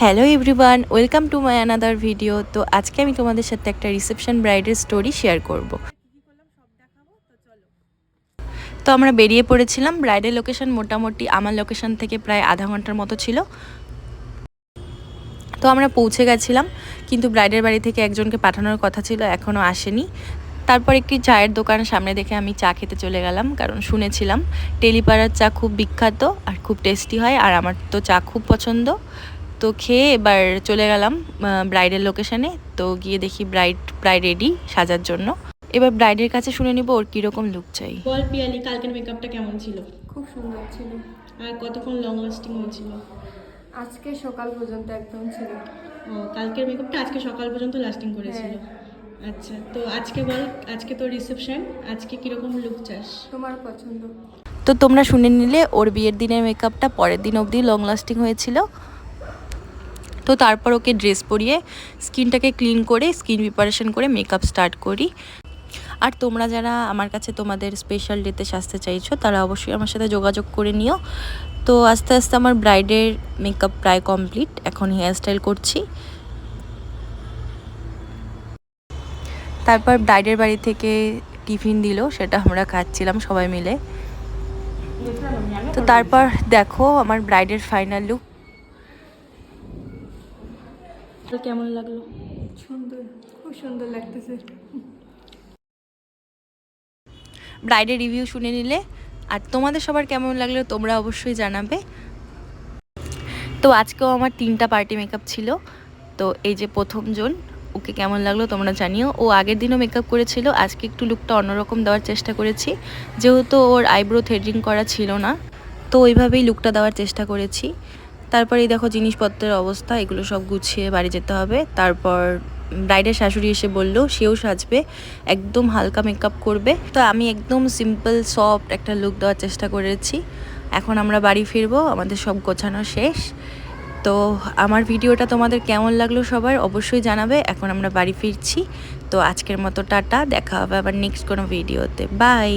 Hello everyone, welcome to my another video. তো আজকে আমি তোমাদের সাথে একটা রিসেপশন ব্রাইডের স্টোরি শেয়ার করব। তো আমরা বেরিয়ে পড়েছিলাম। ব্রাইডের লোকেশন মোটামুটি আমার লোকেশন থেকে প্রায় আধা ঘন্টার মতো ছিল। তো আমরা পৌঁছে গেছিলাম, কিন্তু ব্রাইডের বাড়ি থেকে একজনকে পাঠানোর কথা ছিল, এখনও আসেনি। তারপর একটি চায়ের দোকান সামনে দেখে আমি চা খেতে চলে গেলাম, কারণ শুনেছিলাম টেলিপাড়ার চা খুব বিখ্যাত আর খুব টেস্টি হয়, আর আমার তো চা খুব পছন্দ। তো খেয়ে এবার চলে গেলাম ব্রাইডের লোকেশানে। তো গিয়ে দেখি ব্রাইড প্রায় রেডি সাজার জন্য। এবার ব্রাইডের কাছে শুনে নিব ওর কীরকম লুক চাই। বল পিয়ালি, কালকের মেকআপটা কেমন ছিল? খুব সুন্দর ছিল। আর কতক্ষণ লং লাস্টিং হয়েছিল? আজকে সকাল পর্যন্ত একদম ছিল। ও, কালকের মেকআপটা আজকে সকাল পর্যন্ত লাস্টিং করেছিল। আচ্ছা, তো আজকে বল, আজকে তো রিসেপশন, আজকে কিরকম লুক চাস? তোমার পছন্দ। তো তোমরা শুনে নিলে ওর বিয়ের দিনের মেকআপটা পরের দিন অবধি লং লাস্টিং হয়েছিল। তো তারপর ওকে ড্রেস পরিয়ে স্কিনটাকে ক্লিন করে স্কিন প্রিপারেশন করে মেকআপ স্টার্ট করি। আর তোমরা যারা আমার কাছে তোমাদের স্পেশাল ডেতে সাজতে চাইছো তারা অবশ্যই আমার সাথে যোগাযোগ করে নিও। তো আস্তে আস্তে আমার ব্রাইডের মেকআপ প্রায় কমপ্লিট, এখন হেয়ার স্টাইল করছি। তারপর ব্রাইডের বাড়ি থেকে টিফিন দিল, সেটা আমরা খাচ্ছিলাম সবাই মিলে। তো তারপর দেখো আমার ব্রাইডের ফাইনাল লুক কেমন লাগলো? সুন্দর, খুব সুন্দর লাগতেছে। ব্রাইডের রিভিউ শুনে নিলে, আর তোমাদের সবার কেমন লাগলো তোমরা অবশ্যই জানাবে। তো আজকেও আমার 3টা পার্টি মেকআপ ছিল। তো এই যে প্রথমজন, ওকে কেমন লাগলো তোমরা জানিও। ও আগের দিনও মেকআপ করেছিল, আজকে একটু লুকটা অন্যরকম দেওয়ার চেষ্টা করেছি, যেহেতু ওর আইব্রো থ্রেডিং করা ছিল না, তো ওইভাবেই লুকটা দেওয়ার চেষ্টা করেছি। তারপরে দেখো জিনিসপত্রের অবস্থা, এগুলো সব গুছিয়ে বাড়ি যেতে হবে। তারপর ব্রাইডের শাশুড়ি এসে বললো সেও সাজবে, একদম হালকা মেকআপ করবে। তো আমি একদম সিম্পল সফট একটা লুক দেওয়ার চেষ্টা করেছি। এখন আমরা বাড়ি ফিরবো, আমাদের সব গোছানো শেষ। তো আমার ভিডিওটা তোমাদের কেমন লাগলো সবার অবশ্যই জানাবে। এখন আমরা বাড়ি ফিরছি। তো আজকের মতো টাটা, দেখা হবে আবার নেক্সট কোনো ভিডিওতে। বাই।